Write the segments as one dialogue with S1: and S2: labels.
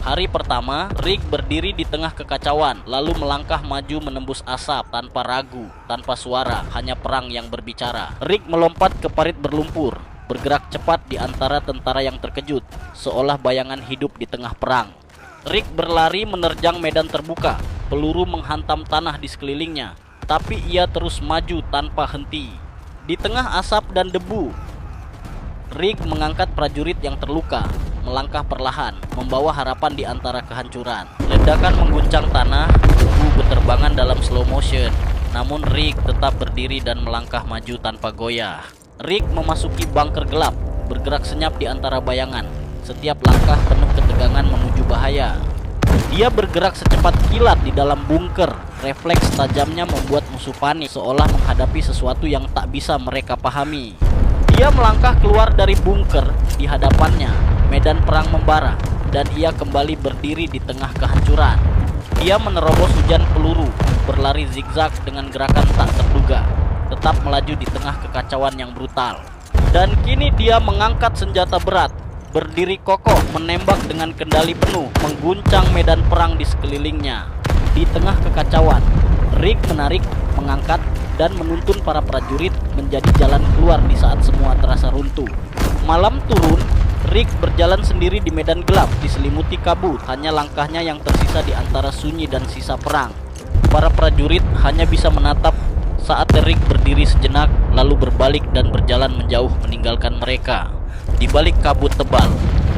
S1: Hari pertama, Rick berdiri di tengah kekacauan, lalu melangkah maju menembus asap tanpa ragu, tanpa suara, hanya perang yang berbicara. Rick melompat ke parit berlumpur, bergerak cepat di antara tentara yang terkejut, seolah bayangan hidup di tengah perang. Rick berlari menerjang medan terbuka, peluru menghantam tanah di sekelilingnya, tapi ia terus maju tanpa henti. Di tengah asap dan debu, Rick mengangkat prajurit yang terluka, melangkah perlahan, membawa harapan di antara kehancuran. Ledakan mengguncang tanah, debu berterbangan dalam slow motion. Namun Rick tetap berdiri dan melangkah maju tanpa goyah. Rick memasuki bunker gelap, bergerak senyap di antara bayangan. Setiap langkah penuh ketegangan menuju bahaya. Dia bergerak secepat kilat di dalam bunker. Refleks tajamnya membuat musuh panik, seolah menghadapi sesuatu yang tak bisa mereka pahami. Dia melangkah keluar dari bunker. Di hadapannya medan perang membara, dan ia kembali berdiri di tengah kehancuran. Dia menerobos hujan peluru, berlari zigzag dengan gerakan tak terduga, tetap melaju di tengah kekacauan yang brutal. Dan kini dia mengangkat senjata berat, berdiri kokoh, menembak dengan kendali penuh, mengguncang medan perang di sekelilingnya. Di tengah kekacauan, Rick menarik, mengangkat, dan menuntun para prajurit menjadi jalan keluar di saat semua terasa runtuh. Malam turun, Rick berjalan sendiri di medan gelap, diselimuti kabut. Hanya langkahnya yang tersisa di antara sunyi dan sisa perang. Para prajurit hanya bisa menatap saat Rick berdiri sejenak, lalu berbalik dan berjalan menjauh meninggalkan mereka. Di balik kabut tebal,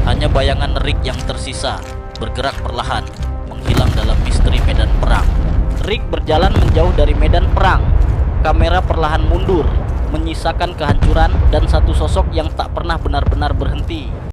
S1: hanya bayangan Rick yang tersisa, bergerak perlahan, menghilang dalam misteri medan perang. Rick berjalan menjauh dari medan perang. Kamera perlahan mundur, menyisakan kehancuran dan satu sosok yang tak pernah benar-benar berhenti.